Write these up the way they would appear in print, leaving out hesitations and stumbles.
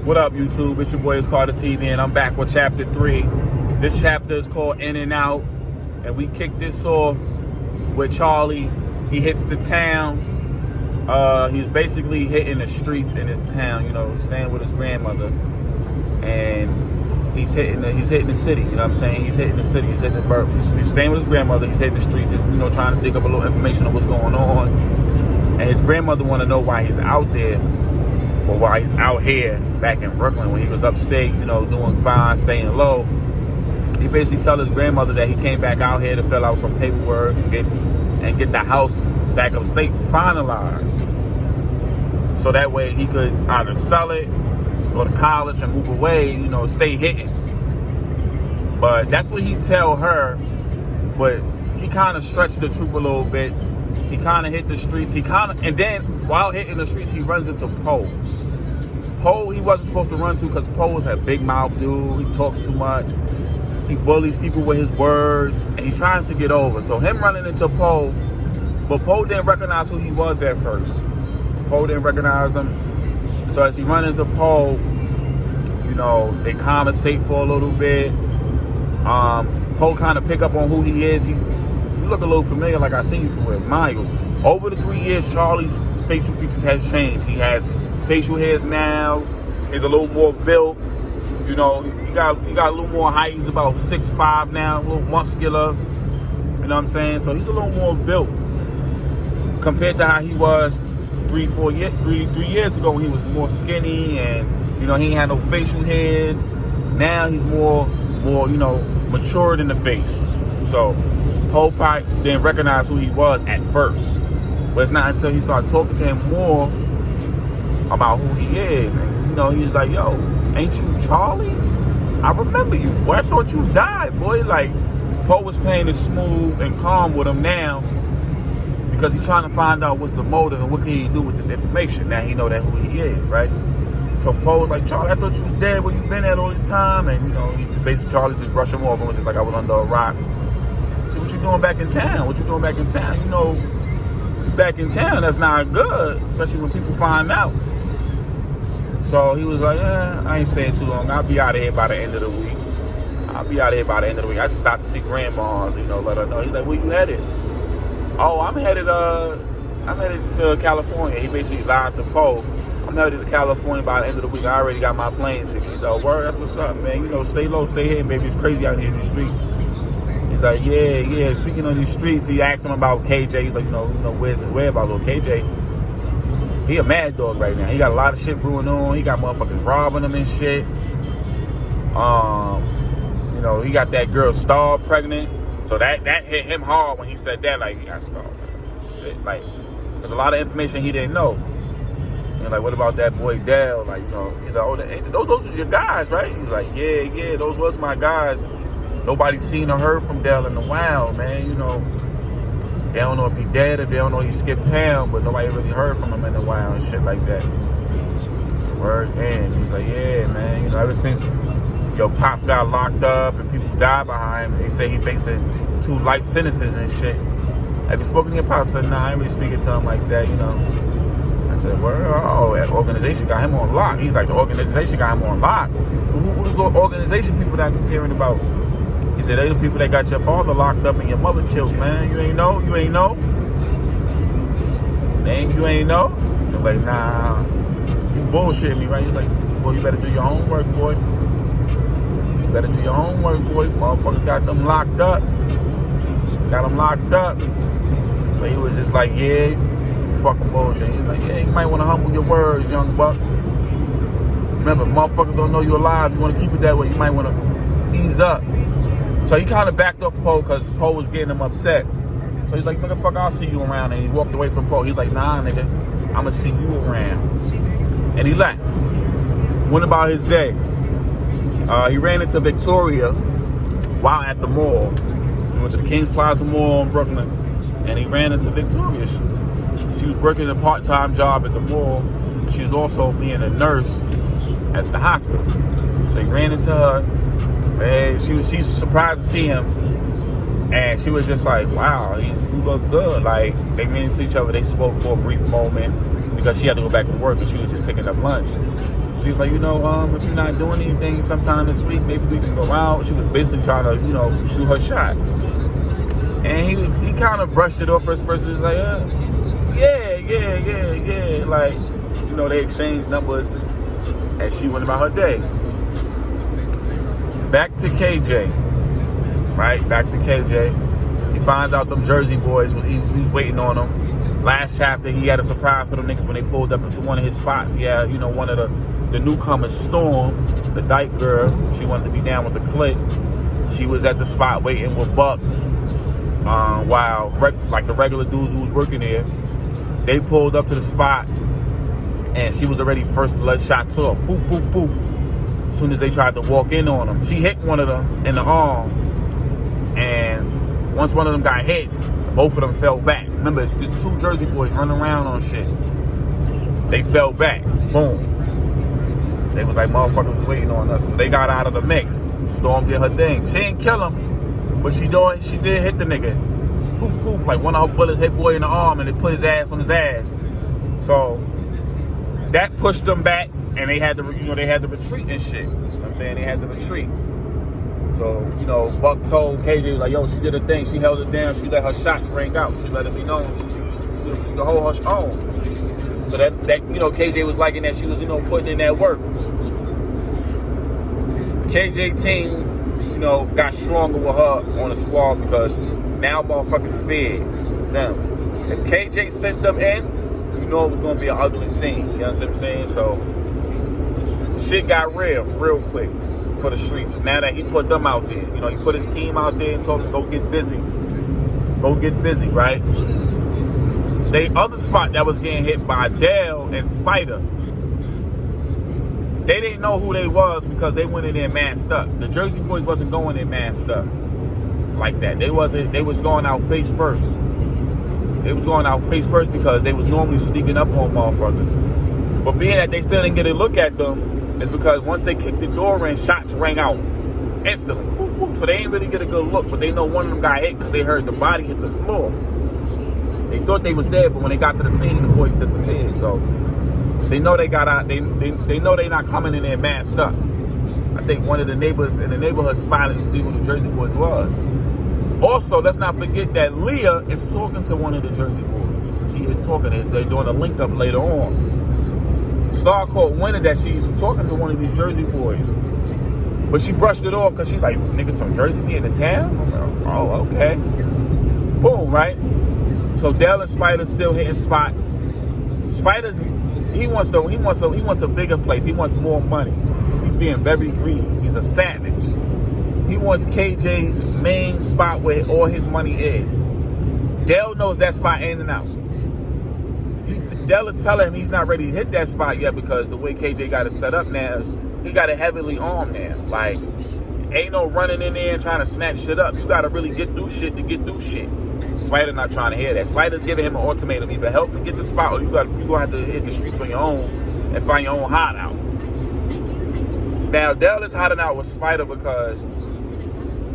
What up, YouTube? It's your boy, it's Carter TV, and I'm back with chapter 3. This chapter is called In and Out, and we kick this off with Charlie. He hits the town. He's basically hitting the streets in his town, you know, staying with his grandmother. And he's hitting the city, you know what I'm saying? He's hitting the city, he's hitting the burp. He's staying with his grandmother, he's hitting the streets, he's, you know, trying to dig up a little information on what's going on. And his grandmother want to know why he's out there, or why he's out here back in Brooklyn when he was upstate, you know, doing fine, staying low. He basically tell his grandmother that he came back out here to fill out some paperwork and get the house back upstate finalized. So that way he could either sell it, go to college and move away, you know, stay hitting. But that's what he tell her, but he kind of stretched the truth a little bit. He kind of hit the streets. And then while hitting the streets, he runs into Poe. Poe, he wasn't supposed to run to because Poe is a big mouth dude. He talks too much. He bullies people with his words, and he tries to get over. So him running into Poe, but Poe didn't recognize who he was at first. Poe didn't recognize him. So as he runs into Poe, you know, they conversate for a little bit. Poe kind of pick up on who he is. You look a little familiar, like I seen you for mind you. Over the 3 years, Charlie's facial features has changed. He has facial hairs now. He's a little more built. You know, he got a little more height. He's about 6'5" now, a little muscular. You know what I'm saying? So he's a little more built compared to how he was 3 years ago when he was more skinny and, you know, he ain't had no facial hairs. Now he's more, you know, matured in the face. So Poe probably didn't recognize who he was at first. But it's not until he started talking to him more about who he is. And, you know, he's like, yo, ain't you Charlie? I remember you. Boy, I thought you died, boy. Like, Poe was playing it smooth and calm with him now because he's trying to find out what's the motive and what can he do with this information. Now he know that who he is, right? So Poe was like, Charlie, I thought you was dead. Where you been at all this time? And, you know, Charlie just brushed him off and was just like, I was under a rock. So what you doing back in town? What you doing back in town? You know, back in town, that's not good, especially when people find out. So he was like, I ain't staying too long. I'll be out of here by the end of the week. I just stopped to see grandmas, you know, let her know. He's like, where you headed? Oh, I'm headed to California. He basically lied to Poe. I'm headed to California by the end of the week. I already got my plane ticket. He's like, word, that's what's up, man. You know, stay low, stay here, baby. It's crazy out here in the streets. He's like, yeah. Speaking of these streets, he asked him about KJ. He's like, you know, where's his whereabouts? Well, KJ, he a mad dog right now. He got a lot of shit brewing on. He got motherfuckers robbing him and shit. You know, he got that girl Star pregnant. So that hit him hard when he said that. Like, he got Star pregnant. Shit. Like, there's a lot of information he didn't know. You know, like, what about that boy Dell? Like, you know, he's like, oh, those was your guys, right? He's like, yeah, those was my guys. Nobody seen or heard from Dell in a while, man. You know, they don't know if he dead or they don't know he skipped town, but nobody really heard from him in a while and shit like that. So word in. He's like, yeah, man. You know, ever since your pops got locked up and people died behind him, they say he facing 2 life sentences and shit. Have you spoken to your pops? I said, nah, I ain't really speaking to him like that, you know. I said, well, that organization got him on lock. He's like, the organization got him on lock. Who's the organization people that I'm hearing about? He said, they the people that got your father locked up and your mother killed, man. You ain't know? You ain't know? They're like, nah, you bullshitting me, right? He's like, boy, you better do your homework, boy. Motherfuckers got them locked up. So he was just like, yeah, you fucking bullshit. He's like, yeah, you might want to humble your words, young buck. Remember, motherfuckers don't know you're alive. You want to keep it that way. You might want to ease up. So he kind of backed off Poe because Poe was getting him upset. So he's like, motherfucker, I'll see you around. And he walked away from Poe. He's like, nah, nigga, I'm going to see you around. And he left. Went about his day. He ran into Victoria while at the mall. He went to the Kings Plaza Mall in Brooklyn. And he ran into Victoria. She was working a part-time job at the mall. She was also being a nurse at the hospital. So he ran into her. And she was surprised to see him, and she was just like, wow, you look good. Like, they ran into each other, they spoke for a brief moment because she had to go back to work and she was just picking up lunch. She's like, if you're not doing anything sometime this week, maybe we can go out. She was basically trying to, shoot her shot. And he kind of brushed it off first. He was like, yeah. Like, they exchanged numbers and she went about her day. Back to KJ. Right? Back to KJ. He finds out them Jersey boys, he's waiting on them. Last chapter, he had a surprise for them niggas when they pulled up into one of his spots. He had, one of the newcomers, Storm, the dyke girl. She wanted to be down with the clique. She was at the spot waiting with Buck. While the regular dudes who was working there, they pulled up to the spot, and she was already first to let shots off. Poof, poof, poof. As soon as they tried to walk in on them, she hit one of them in the arm, and once one of them got hit, both of them fell back. Remember, it's just two Jersey boys running around on shit. They fell back. Boom. They was like, motherfuckers was waiting on us. So they got out of the mix. Storm did her thing. She didn't kill him, but she did hit the nigga. Poof, poof. Like one of her bullets hit boy in the arm, and it put his ass on his ass. So that pushed them back, and they had to, they had to retreat and shit. You know what I'm saying? They had to retreat. So, Buck told KJ, like, yo, she did her thing. She held it down. She let her shots ring out. She let it be known. She could hold her own. So that KJ was liking that she was, putting in that work. KJ team, got stronger with her on the squad because now motherfuckers feared them. If KJ sent them in, it was going to be an ugly scene. You know what I'm saying? So shit got real quick for the streets. Now that he put them out there, he put his team out there and told them go get busy. Go get busy, right? The other spot that was getting hit by Dell and Spider, they didn't know who they was because they went in there masked up. The Jersey boys wasn't going in masked up like that. They was going out face first. They was going out face first because they was normally sneaking up on motherfuckers. But being that they still didn't get a look at them, is because once they kicked the door in, shots rang out instantly. Whoop, whoop. So they ain't really get a good look, but they know one of them got hit because they heard the body hit the floor. They thought they was dead, but when they got to the scene, the boy disappeared. So they know they got out. They know they not coming in there masked up. I think one of the neighbors in the neighborhood spotted to see who the Jersey boys was. Also, let's not forget that Leah is talking to one of the Jersey boys. She is talking. They're doing a link up later on. Star caught wind of that she's talking to one of these Jersey boys. But she brushed it off because she's like, niggas from Jersey be in the town? I was like, oh, okay. Boom, right? So Dell and Spider still hitting spots. Spider's he wants a bigger place. He wants more money. He's being very greedy. He's a savage. He wants KJ's main spot where all his money is. Dell knows that spot in and out. Dell is telling him he's not ready to hit that spot yet because the way KJ got it set up now is he got it heavily armed now. Like, ain't no running in there and trying to snatch shit up. You got to really get through shit to get through shit. Spider not trying to hear that. Spider's giving him an ultimatum. Either help me get the spot or you're going to have to hit the streets on your own and find your own hideout. Now, Dell is hiding out with Spider because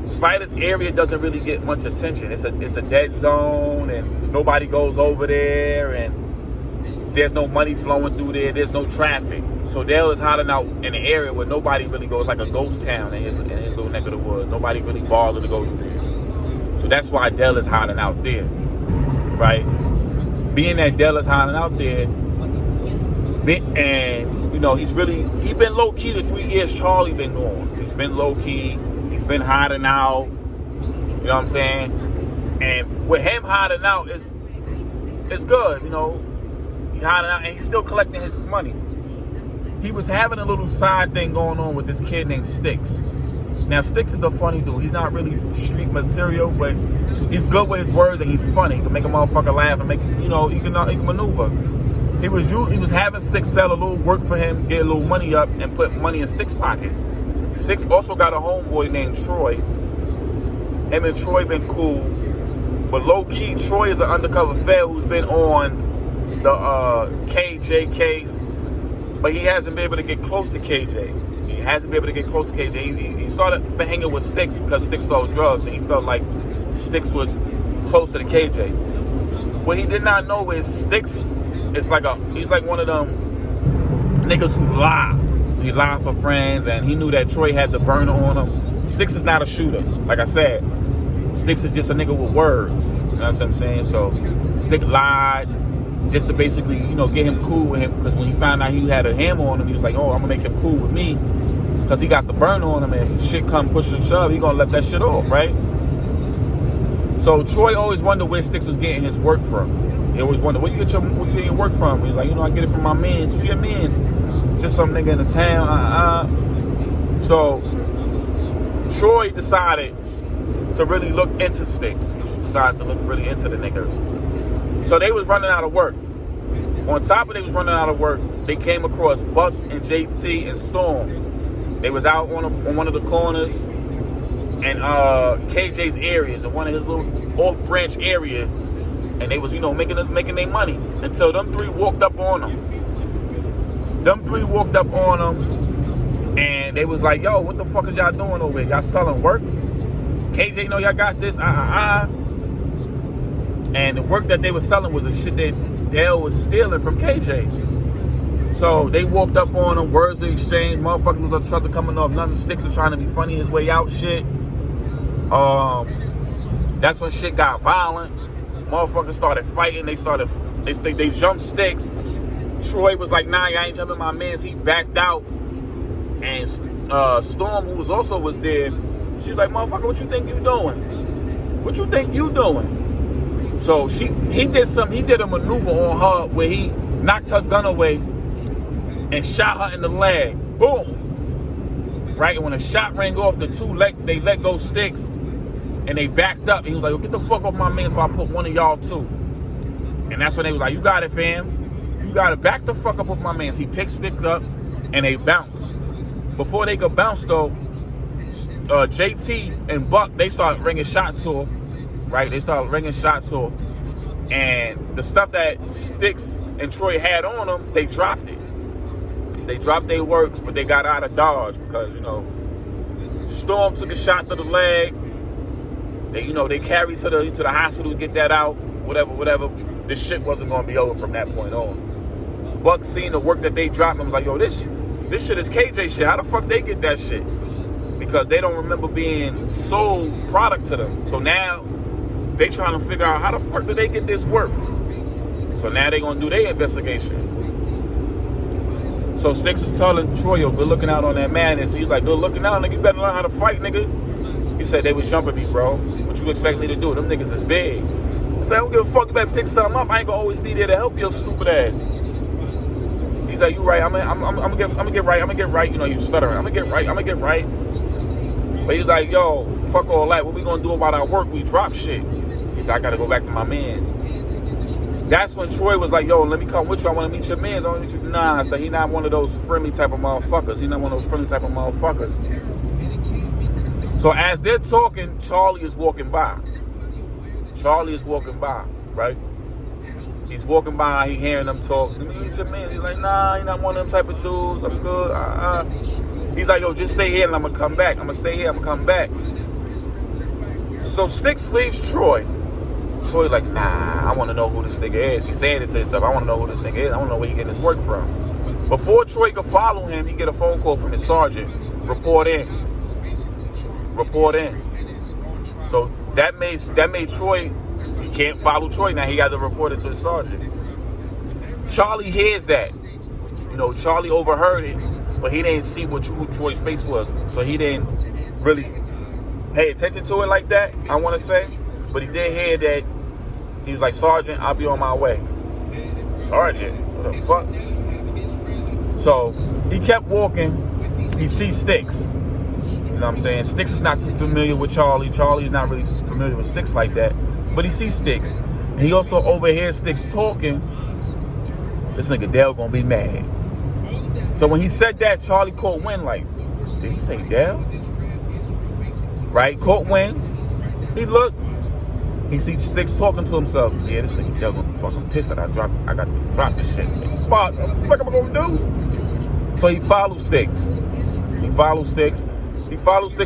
Spider's area doesn't really get much attention. It's a dead zone and nobody goes over there and there's no money flowing through there. There's no traffic. So Dell is hiding out in an area where nobody really goes, like a ghost town in his little neck of the woods. Nobody really bothered to go through there. So that's why Dell is hiding out there, right? Being that Dell is hiding out there, and he's been low key the 3 years Charlie been gone. He's been low key. He's been hiding out. You know what I'm saying? And with him hiding out, it's good. He's hiding out and he's still collecting his money. He was having a little side thing going on with this kid named Sticks. Now, Sticks is a funny dude. He's not really street material, but he's good with his words and he's funny. He can make a motherfucker laugh and make, he can maneuver. He was having Sticks sell a little work for him, get a little money up, and put money in Sticks' pocket. Sticks also got a homeboy named Troy. Him and Troy been cool, but low key, Troy is an undercover fed who's been on the KJ case, but he hasn't been able to get close to KJ. He started hanging with Sticks because Sticks sold drugs, and he felt like Sticks was close to the KJ. What he did not know is Sticks is he's like one of them niggas who lie. He lied for friends, and he knew that Troy had the burner on him. Sticks is not a shooter, like I said. Sticks is just a nigga with words. You know what I'm saying? So Stick lied just to basically, get him cool with him. Because when he found out he had a hammer on him, he was like, oh, I'm gonna make him cool with me. Because he got the burner on him, and if shit come push and shove, he gonna let that shit off, right? So Troy always wondered where Sticks was getting his work from. He always wondered, where you get your work from? He's like, I get it from my mans. Who your mans? Just some nigga in the town. So Troy decided to really look into Sticks. Decided to look really into the nigga. So they was running out of work. On top of they was running out of work, they came across Buck and JT and Storm. They was out on one of the corners and KJ's areas, in one of his little off-branch areas, and they was, making their money until them three walked up on them. And they was like, yo, what the fuck is y'all doing over here? Y'all selling work? KJ know y'all got this, And the work that they were selling was the shit that Dale was stealing from KJ. So they walked up on them, words of exchange, motherfuckers was on the truck coming up, nothing. Sticks was trying to be funny his way out shit. That's when shit got violent. Motherfuckers started fighting, they jumped Sticks. Troy was like, nah, I ain't jumping my mans. He backed out. And Storm, who was there, she was like, motherfucker, what you think you doing? What you think you doing? So he did a maneuver on her where he knocked her gun away and shot her in the leg. Boom. Right? And when the shot rang off, they let go Sticks and they backed up. And he was like, well, get the fuck off my man so I put one of y'all too. And that's when they was like, you got it, fam. You got to back the fuck up with my man. He picked Sticks up and they bounced. Before they could bounce though, JT and Buck, they started ringing shots off. Right? They started ringing shots off. And the stuff that Sticks and Troy had on them, they dropped it. They dropped their works, but they got out of Dodge because, Storm took a shot to the leg. They carried to the hospital to get that out. Whatever. This shit wasn't going to be over from that point on. Buck seen the work that they dropped and was like, yo, this shit is KJ shit. How the fuck they get that shit? Because they don't remember being sold product to them. So now they trying to figure out how the fuck did they get this work. So now they going to do their investigation. So Sticks was telling Troy, yo, good looking out on that man. And so he's like, good looking out, nigga. You better learn how to fight, nigga. He said, they was jumping me, bro. What you expect me to do? Them niggas is big. I said, I don't give a fuck. You better pick something up. I ain't gonna always be there to help your stupid ass. He's like, you right. I'm gonna get right. I'm gonna get right. You stuttering. I'm gonna get right. But he's like, yo, fuck all that. What we gonna do about our work? We drop shit. He said, I gotta go back to my mans. That's when Troy was like, yo, let me come with you. I want to meet your mans. I want to meet you. Nah, so he not one of those friendly type of motherfuckers. So as they're talking, Charlie is walking by, right? He's walking by, he hearing them talk. He's your man. He's like, nah, he not one of them type of dudes. I'm good. He's like, yo, just stay here and I'm going to come back. I'm going to stay here, I'm going to come back. So Sticks leaves Troy. Troy like, nah, I want to know who this nigga is. He's saying it to himself. I want to know who this nigga is. I want to know where he getting his work from. Before Troy could follow him, he get a phone call from his sergeant. Report in. So that made Troy, he can't follow Troy now. He got to report it to the sergeant. Charlie hears that. Charlie overheard it, but he didn't see who Troy's face was. So he didn't really pay attention to it like that, I want to say. But he did hear that. He was like, Sergeant, I'll be on my way. Sergeant? What the fuck? So he kept walking. He sees Sticks. You know what I'm saying? Sticks is not too familiar with Charlie. Charlie's not really familiar with Sticks like that. But he sees Sticks. And he also overhears Sticks talking. This nigga Dale gonna be mad. So when he said that, Charlie caught wind like, did he say Dale? Right? Caught wind. He looked. He sees Sticks talking to himself. Yeah, this nigga Dale gonna be fucking pissed that I got to drop this shit. Fuck, what am I gonna do? So he follows Sticks. He follows Sticks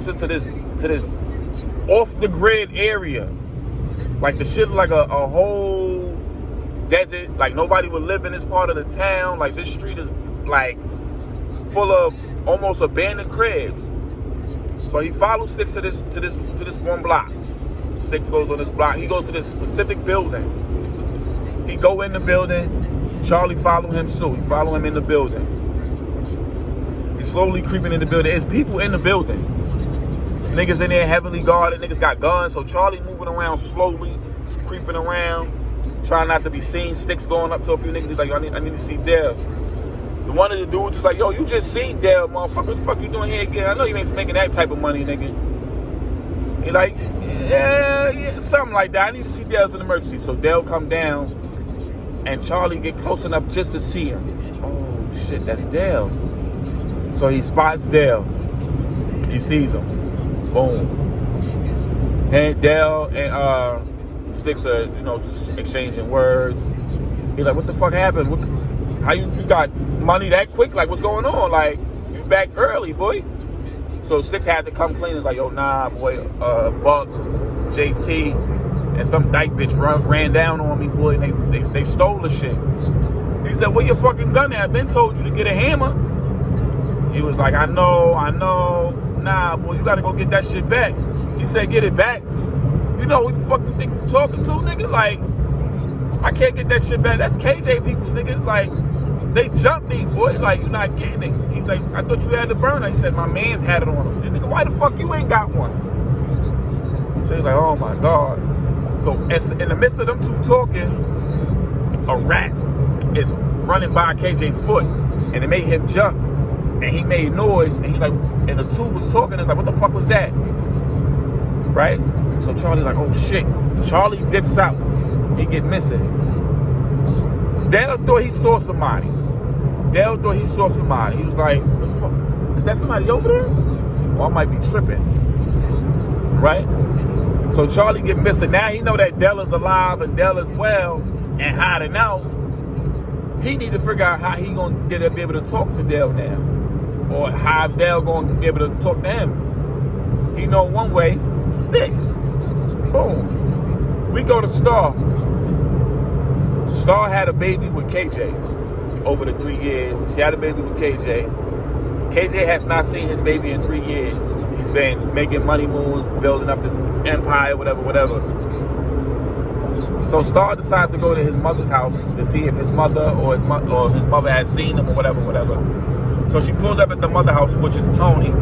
into this off the grid area. Like the shit like a whole desert. Like nobody would live in this part of the town. Like this street is like full of almost abandoned cribs. So he follows Sticks to this one block. Sticks goes on this block. He goes to this specific building. He go in the building. Charlie follow him suit. He follow him in the building. He's slowly creeping in the building. There's people in the building. This niggas in there heavily guarded. Niggas got guns. So Charlie moving around slowly, creeping around, trying not to be seen. Sticks going up to a few niggas. He's like, I need to see Dale. The one of the dudes is like, yo, you just seen Dale, motherfucker. What the fuck you doing here again? I know you ain't making that type of money, nigga. He like, yeah, something like that. I need to see Dale's an emergency. So Dale come down, and Charlie get close enough just to see him. Oh, shit, that's Dale. So he spots Dale. He sees him. Boom. And Dale and Sticks are, exchanging words. He's like, what the fuck happened? How you got money that quick? Like, what's going on? Like, you back early, boy. So Sticks had to come clean. It's like, yo, nah, boy, Buck, JT, and some dyke bitch ran down on me, boy, and they stole the shit. He said, where your fucking gun at? Been told you to get a hammer. He was like, I know. Nah, boy, you gotta go get that shit back. He said, get it back. You know who the fuck you think you talking to, nigga? Like, I can't get that shit back. That's KJ people's, nigga. Like, they jumped me, boy. Like, you not getting it. He's like, I thought you had the burner. He said, my man's had it on him. And nigga, why the fuck you ain't got one? So he's like, oh my God. So in the midst of them two talking, a rat is running by KJ foot, and it made him jump. And he made noise, and he's like, and the two was talking, and like, what the fuck was that? Right? So Charlie like, oh shit. Charlie dips out. He get missing. Dale thought he saw somebody. He was like, what the fuck? Is that somebody over there? Well, I might be tripping. Right? So Charlie get missing. Now he know that Dell is alive and Dell is well and hiding out. He need to figure out how he gonna be able to talk to Dell now. Or how Dell gonna be able to talk to him. He know one way, Sticks. Boom. We go to Star. Star had a baby with KJ over the 3 years. She had a baby with KJ. KJ has not seen his baby in 3 years. He's been making money moves, building up this empire, whatever. So Star decides to go to his mother's house to see if his mother or his mother has seen him or whatever. So she pulls up at the mother house, which is Tony.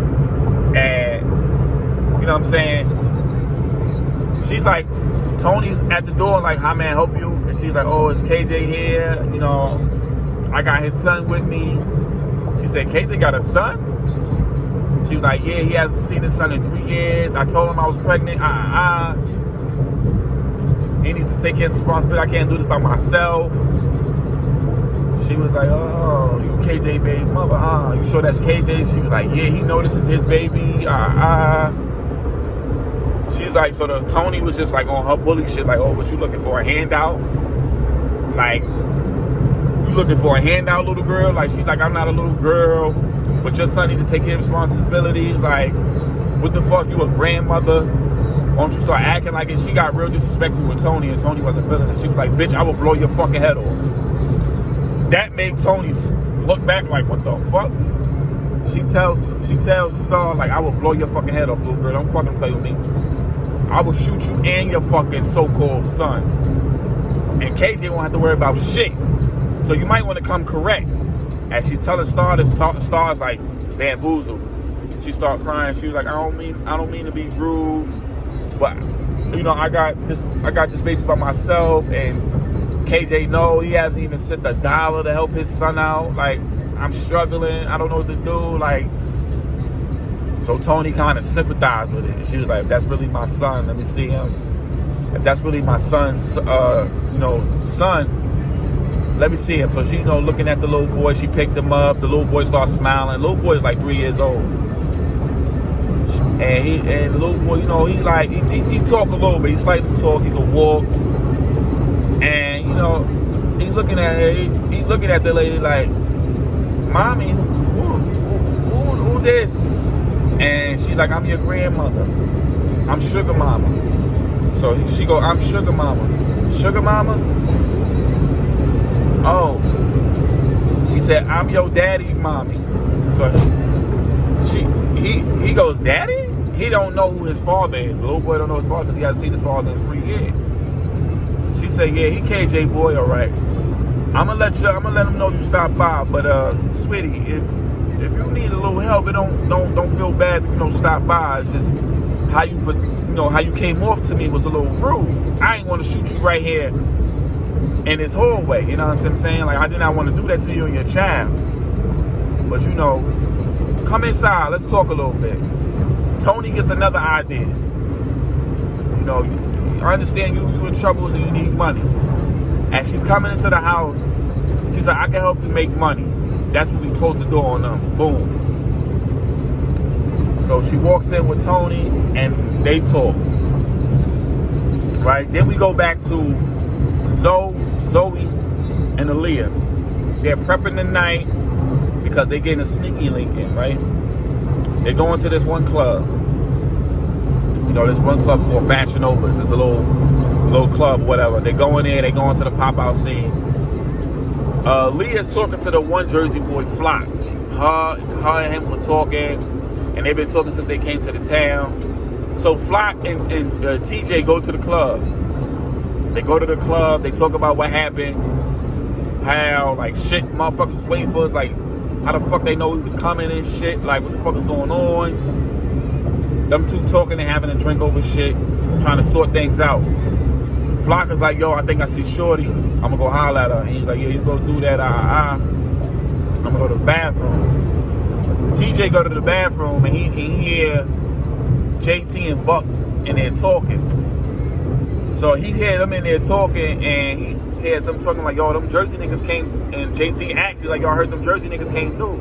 And, you know what I'm saying? She's like, Tony's at the door like, how may I help you? And she's like, oh, it's KJ here. I got his son with me. She said, KJ got a son? She was like, yeah, he hasn't seen his son in 3 years. I told him I was pregnant. He needs to take his responsibility. I can't do this by myself. She was like, oh, you KJ baby mother, you sure that's KJ? She was like, yeah, he know this is his baby. She's like, so Tony was just like on her bully shit, like, oh, what you looking for, a handout? Like, you looking for a handout, little girl? Like, she's like, I'm not a little girl, but your son need to take his responsibilities. Like, what the fuck, you a grandmother? Why don't you start acting like it? She got real disrespectful with Tony, and Tony wasn't feeling it. She was like, bitch, I will blow your fucking head off. That made Tony look back like, what the fuck? She tells Star, like, I will blow your fucking head off, little girl. Don't fucking play with me. I will shoot you and your fucking so-called son. And KJ won't have to worry about shit. So you might want to come correct. As she's telling Star this, Star's like bamboozled. She started crying. She was like, I don't mean to be rude, but I got this baby by myself, and KJ he hasn't even sent $1 to help his son out. Like, I'm struggling. I don't know what to do. Like, so Tony kind of sympathized with it. She was like, if that's really my son, let me see him. If that's really my son's, son, let me see him. So she, looking at the little boy, she picked him up. The little boy starts smiling. The little boy's like 3 years old. And the little boy, he talk a little bit. He slightly talk. He can walk. And, he's looking at her. He's looking at the lady like, Mommy, who this? And she's like, I'm your grandmother. I'm Sugar Mama. So she go, I'm Sugar Mama. Sugar Mama? Oh. She He said, I'm your daddy, mommy. So he goes, daddy? He don't know who his father is. The little boy don't know his father because he hasn't seen his father in 3 years. She said, yeah, he KJ boy, all right. I'm gonna let him know you stopped by. But sweetie, if you need a little help, it don't feel bad to, stop by. It's just how you put, how you came off to me was a little rude. I ain't want to shoot you right here in this hallway. You know what I'm saying? Like, I did not want to do that to you and your child. But come inside. Let's talk a little bit. Tony gets another idea. I understand you in trouble and you need money. And she's coming into the house. She's like, I can help you make money. That's when we close the door on them. Boom. So she walks in with Tony and they talk. Right? Then we go back to Zoe and Aaliyah. They're prepping the night because they're getting a sneaky link in, right? They're going to this one club. This one club called Fashion Overs. It's a little club, whatever. They go in there, they go into the pop-out scene. Leah's talking to the one Jersey boy, Flock. Her and him were talking, and they've been talking since they came to the town. So Flock and TJ go to the club. They go to the club, they talk about what happened, how, shit, motherfuckers was waiting for us, how the fuck they know we was coming and shit, what the fuck is going on? Them two talking and having a drink over shit, trying to sort things out. Flock is like, yo, I think I see Shorty. I'm gonna go holler at her. And he's like, yeah, you go do that. I'm gonna go to the bathroom. TJ go to the bathroom and he hear JT and Buck in there talking. So he hear them in there talking and he hears them talking like, yo, them Jersey niggas came. And JT asks, like, y'all heard them Jersey niggas came through.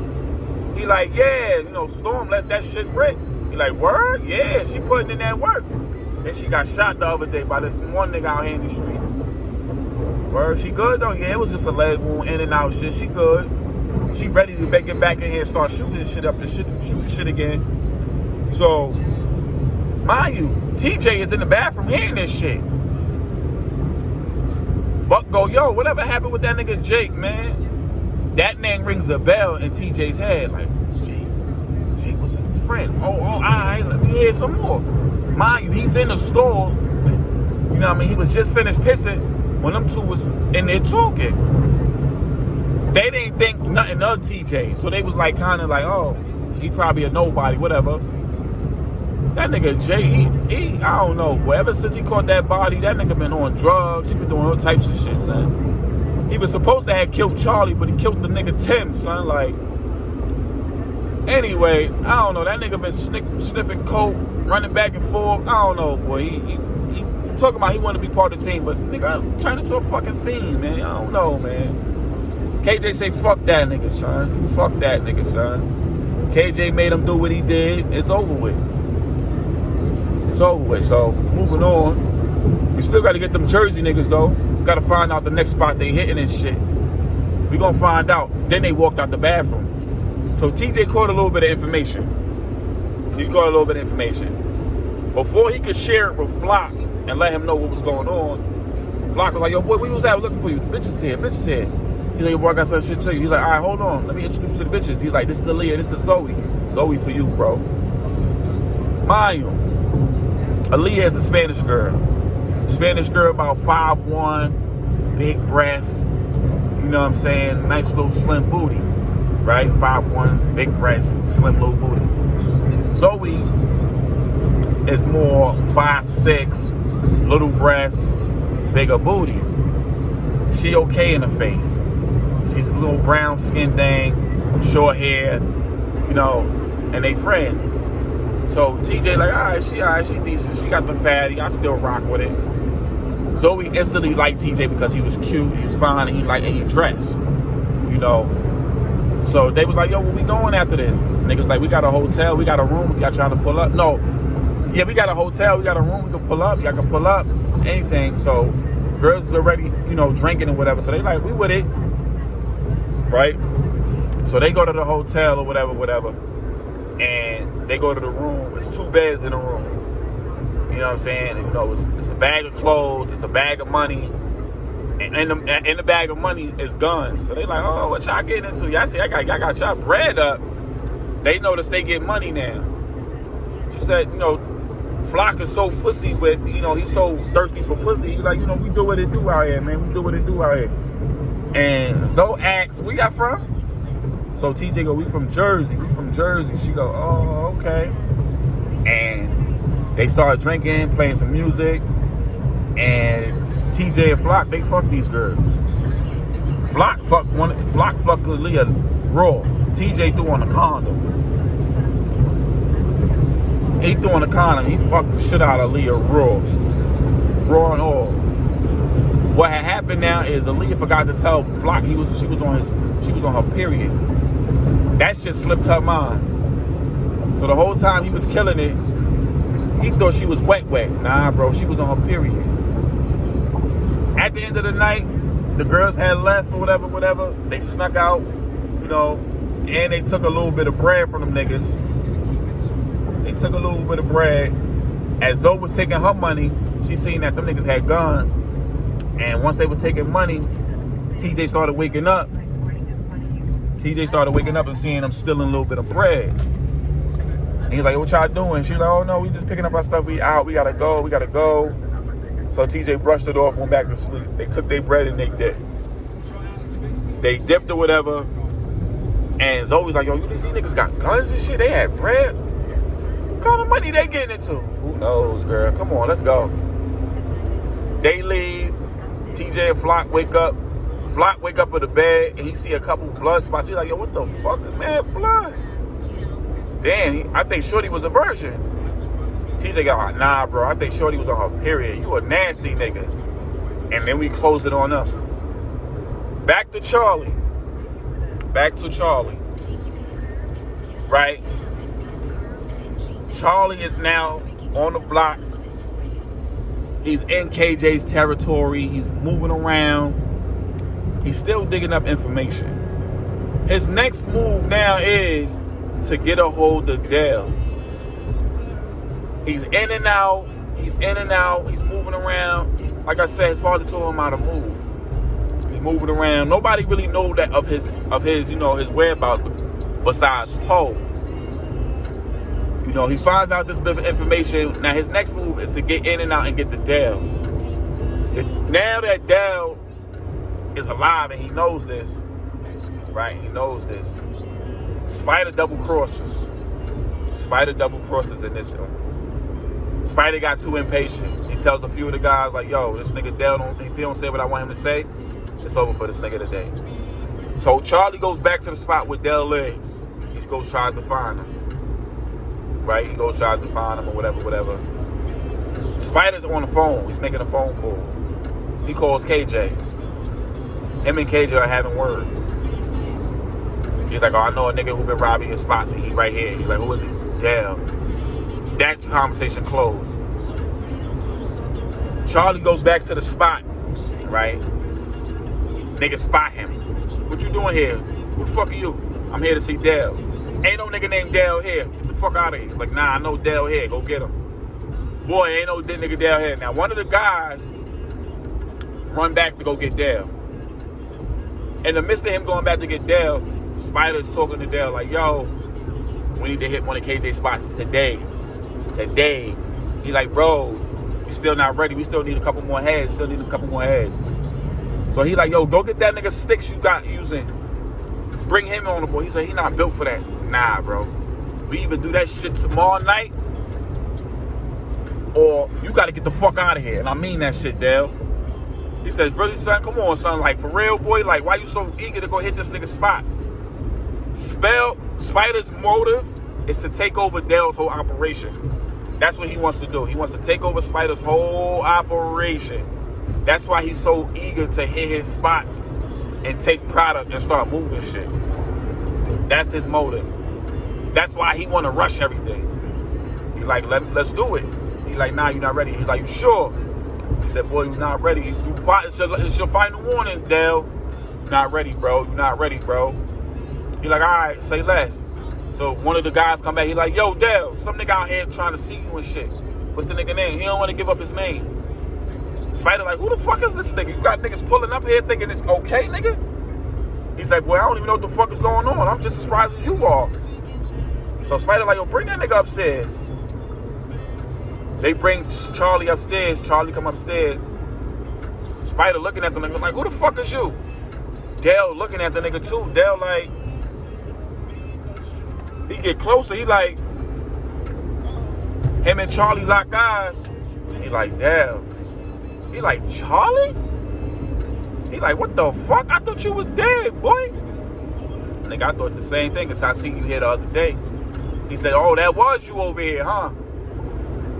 He like, yeah, Storm let that shit rip. He like, word? Yeah, she putting in that work. And she got shot the other day by this one nigga out here in the streets. Word, she good though? Yeah, it was just a leg wound, in and out shit. She good. She ready to get back in here and start shooting this shit up and shooting shit again. So, mind you, TJ is in the bathroom hearing this shit. Buck go, yo, whatever happened with that nigga Jake, man? That name rings a bell in TJ's head. Like, Jake was his friend. Oh, all right, let me hear some more. Mind you, he's in the store. You know what I mean? He was just finished pissing when them two was in there talking. They didn't think nothing of TJ. So they was kind of oh, he probably a nobody, whatever. That nigga Jay, he I don't know, boy. Ever since he caught that body, that nigga been on drugs. He been doing all types of shit, son. He was supposed to have killed Charlie, but he killed the nigga Tim, son. Anyway, I don't know. That nigga been sniffing coke, running back and forth. I don't know, boy. He talking about he want to be part of the team, but nigga turned into a fucking fiend, man. I don't know, man. KJ say, fuck that nigga, son. Fuck that nigga, son. KJ made him do what he did. It's over with. It's over with. So, moving on. We still got to get them Jersey niggas, though. Got to find out the next spot they hitting and shit. We gonna find out. Then they walked out the bathroom. So TJ caught a little bit of information. Before he could share it with Flock and let him know what was going on, Flock was like, yo, boy, where you was at? I was looking for you. Bitches here. He's like, yo, boy, I got some shit to tell you. He's like, all right, hold on. Let me introduce you to the bitches. He's like, this is Aaliyah. This is Zoe. Zoe for you, bro. Mind you, Aaliyah is a Spanish girl. Spanish girl, about 5'1", big breasts. You know what I'm saying? Nice little slim booty. Right? 5'1", big breasts, slim little booty. Zoe is more 5'6", little breasts, bigger booty. She okay in the face. She's a little brown skin thing, short hair, and they friends. So TJ like, all right, she decent. She got the fatty. I still rock with it. Zoe instantly liked TJ because he was cute, he was fine, and he dressed. So they was like, yo, where we going after this? Niggas like, we got a hotel, we got a room if y'all trying to pull up. No. Yeah, we got a hotel, we got a room, we can pull up, y'all can pull up, anything. So girls is already, drinking and whatever. So they like, we with it. Right? So they go to the hotel or whatever. And they go to the room. It's 2 beds in the room. You know what I'm saying? And, it's a bag of clothes, it's a bag of money. in the bag of money is guns. So they like, oh, what y'all getting into? Y'all see, I got y'all bread up. They notice they get money now. She said, Flock is so pussy, but he's so thirsty for pussy. He's like, we do what it do out here, man. We do what it do out here. And Zoe asks, where y'all from? So TJ go, we from Jersey. We from Jersey. She go, oh, okay. And they started drinking, playing some music. And TJ and Flock, they fuck these girls. Flock fucked Aaliyah raw. TJ threw on a condom. He threw on a condom. He fucked the shit out of Aaliyah raw and all. What had happened now is Aaliyah forgot to tell Flock she was on her period. That shit slipped her mind. So the whole time he was killing it, he thought she was wet. Nah, bro, she was on her period. At the end of the night, the girls had left or whatever. They snuck out, and they took a little bit of bread from them niggas. They took a little bit of bread. As Zoe was taking her money, she seen that them niggas had guns. And once they was taking money, TJ started waking up. TJ started waking up and seeing them stealing a little bit of bread. And he's like, what y'all doing? She's like, oh no, we just picking up our stuff. We out, we gotta go. So TJ brushed it off, went back to sleep. They took their bread and they dipped. They dipped or whatever. And Zoe's like, yo, these niggas got guns and shit. They had bread. What kind of money they getting into? Who knows, girl? Come on, let's go. They leave. TJ and Flock wake up. Flock wake up in the bed and he see a couple blood spots. He's like, yo, what the fuck is mad blood? Damn, I think Shorty was a virgin. TJ got, nah, bro, I think Shorty was on her period. You a nasty nigga. And then we close it on up. Back to Charlie. Right? Charlie is now on the block. He's in KJ's territory. He's moving around. He's still digging up information. His next move now is to get a hold of Dell. He's in and out. He's moving around. Like I said, his father told him how to move. He's moving around. Nobody really knows that of his his whereabouts besides Poe. He finds out this bit of information. Now his next move is to get in and out and get to Dell. Now that Dell is alive and he knows this, right? He knows this. Spider double crosses in this one. Spider got too impatient. He tells a few of the guys like, yo, this nigga Dell, if he don't say what I want him to say, it's over for this nigga today. So Charlie goes back to the spot where Dell lives. He goes tries to find him. Right? He goes tries to find him or whatever. Spider's on the phone. He's making a phone call. He calls KJ. Him and KJ are having words. He's like, oh, I know a nigga who been robbing his spots and he right here. He's like, who is he? Damn. That conversation closed. Charlie goes back to the spot, right? Nigga spot him. What you doing here? Who the fuck are you? I'm here to see Dell. Ain't no nigga named Dell here. Get the fuck out of here. Like, nah, I know Dell here. Go get him. Boy, ain't no nigga Dell here. Now, one of the guys run back to go get Dell. In the midst of him going back to get Dell, Spider's talking to Dell like, yo, we need to hit one of KJ's spots today. He like, bro, we still not ready. We still need a couple more heads. So he like, yo, go get that nigga sticks you got using. Bring him on the board. He said he not built for that. Nah, bro. We either do that shit tomorrow night or you got to get the fuck out of here. And I mean that shit, Dell. He says, really, son? Come on, son. Like, for real, boy? Like, why you so eager to go hit this nigga's spot? Spider's motive is to take over Dell's whole operation. That's what he wants to do. He wants to take over Spider's whole operation. That's why he's so eager to hit his spots and take product and start moving shit. That's his motive. That's why he want to rush everything. He's like, let's do it. He's like, nah, you're not ready. He's like, you sure? He said, boy, you're not ready. It's your final warning, Dell. You're not ready, bro. You're not ready, bro. He's like, all right, say less. So one of the guys come back. He's like, yo, Dell, some nigga out here trying to see you and shit. What's the nigga name? He don't want to give up his name. Spider like, who the fuck is this nigga? You got niggas pulling up here thinking it's okay, nigga? He's like, boy, I don't even know what the fuck is going on. I'm just as surprised as you are. So Spider like, yo, bring that nigga upstairs. They bring Charlie upstairs. Charlie come upstairs. Spider looking at the nigga like, who the fuck is you? Dale looking at the nigga too. Dale like, he get closer. He like, him and Charlie lock eyes. He like, Dale. He like, Charlie? He like, what the fuck? I thought you was dead, boy. Nigga, I thought the same thing until I seen you here the other day. He said, oh, that was you over here, huh?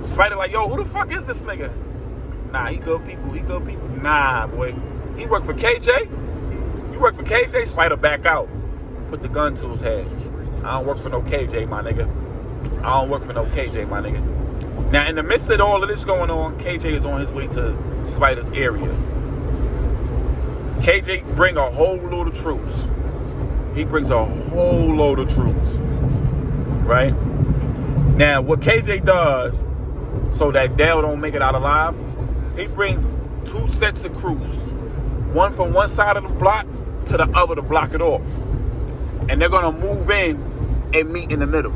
Spider like, yo, who the fuck is this nigga? Nah, he good people. He good people. Nah, boy. He work for KJ? You work for KJ? Spider back out. Put the gun to his head. I don't work for no KJ, my nigga. I don't work for no KJ, my nigga. Now, in the midst of all of this going on, KJ is on his way to Spider's area. KJ bring a whole load of troops. He brings a whole load of troops. Right? Now, what KJ does, so that Dale don't make it out alive, he brings 2 sets of crews. One from one side of the block to the other to block it off. And they're going to move in and meet in the middle.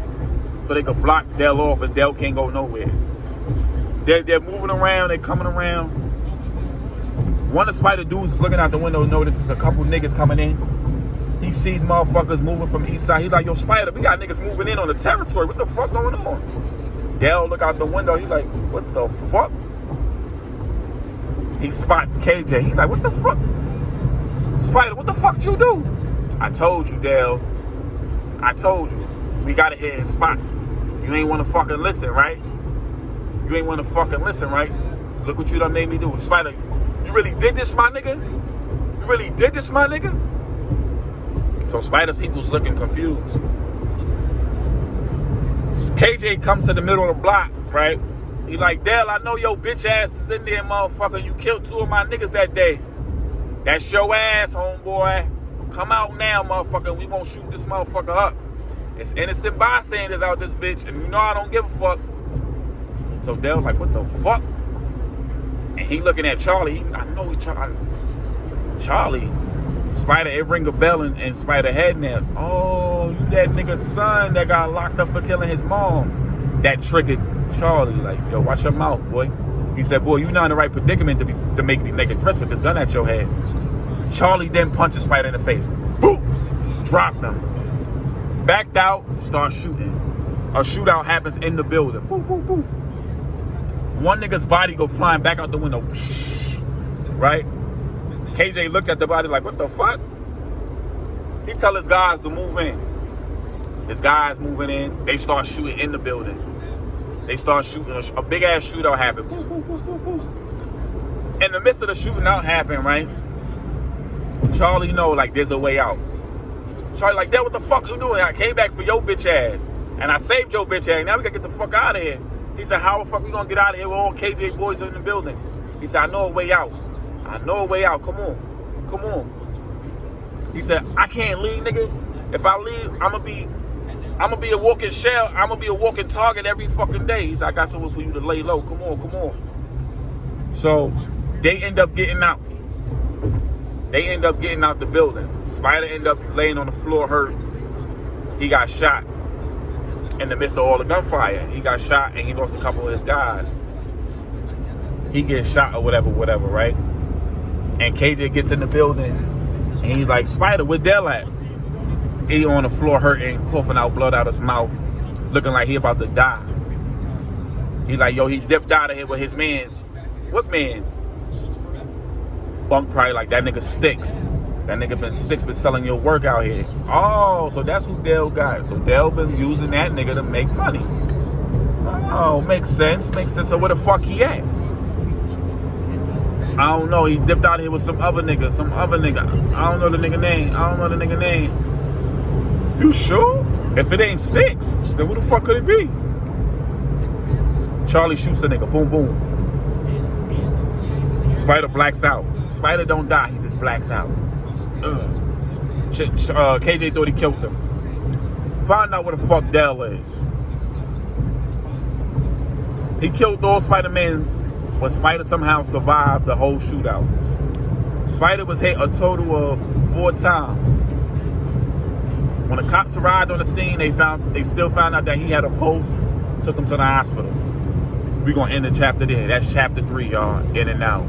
So they can block Dale off and Dale can't go nowhere. They're moving around, they're coming around. One of the Spider dudes is looking out the window, notices a couple niggas coming in. He sees motherfuckers moving from the east side. He's like, yo, Spider, we got niggas moving in on the territory. What the fuck going on? Dale look out the window. He like, what the fuck? He spots KJ. He's like, what the fuck? Spider, what the fuck you do? I told you, Dale. I told you. We gotta hit his spots. You ain't wanna fucking listen, right? You ain't wanna fucking listen, right? Look what you done made me do. Spider, you really did this, my nigga? You really did this, my nigga? So Spider's people's looking confused. KJ comes to the middle of the block, right? He like, Dale, I know your bitch ass is in there, motherfucker. You killed 2 of my niggas that day. That's your ass, homeboy. Come out now, motherfucker. We won't shoot this motherfucker up. It's innocent bystanders out this bitch, and you know I don't give a fuck. So Dale like, what the fuck? And he looking at Charlie. I know he Charlie. Spider, it ring a bell in Spider head now. Oh, you that nigga's son that got locked up for killing his moms. That triggered Charlie. Like, yo, watch your mouth, boy. He said, boy, you not in the right predicament to make me naked threats with this gun at your head. Charlie then punches Spider in the face. Boom! Dropped him. Backed out, start shooting. A shootout happens in the building. Boof, boof, boof. One nigga's body go flying back out the window. Right? KJ looked at the body like, what the fuck? He tell his guys to move in. His guys moving in. They start shooting in the building. They start shooting. A big-ass shootout happened. Boof, boof, boof, boof, boof. In the midst of the shooting out happening, right? Charlie know, like, there's a way out. Charlie like, Dale, what the fuck you doing? I came back for your bitch ass. And I saved your bitch ass. Now we gotta get the fuck out of here. He said, how the fuck we gonna get out of here with all KJ boys in the building? He said, I know a way out. I know a way out. Come on. Come on. He said, I can't leave, nigga. If I leave, I'm gonna be a walking shell. I'm gonna be a walking target every fucking day. He said, I got somewhere for you to lay low. Come on, come on. So they end up getting out. They end up getting out the building. Spider end up laying on the floor hurt. He got shot in the midst of all the gunfire. He got shot and he lost a couple of his guys. He gets shot or whatever, right? And KJ gets in the building and he's like, Spider, where Dell at? He on the floor hurting, coughing out blood out his mouth, looking like he about to die. He like, yo, he dipped out of here with his mans. What mans? Bunk probably like, that nigga Sticks. That nigga been selling your work out here. Oh, so that's who Dale got. So Dale been using that nigga to make money. Oh, makes sense. Makes sense. So where the fuck he at? I don't know. He dipped out here with some other nigga. I don't know the nigga name. You sure? If it ain't Sticks, then who the fuck could it be? Charlie shoots a nigga. Boom, boom. Spider blacks out. Spider don't die. He just blacks out. KJ thought he killed him. Find out where the fuck Dell is. He killed all Spider-Mans but Spider somehow survived the whole shootout. Spider was hit a total of 4 times. When the cops arrived on the scene, they still found out that he had a pulse, took him to the hospital. We're gonna end the chapter there. That's chapter 3, y'all. In and out.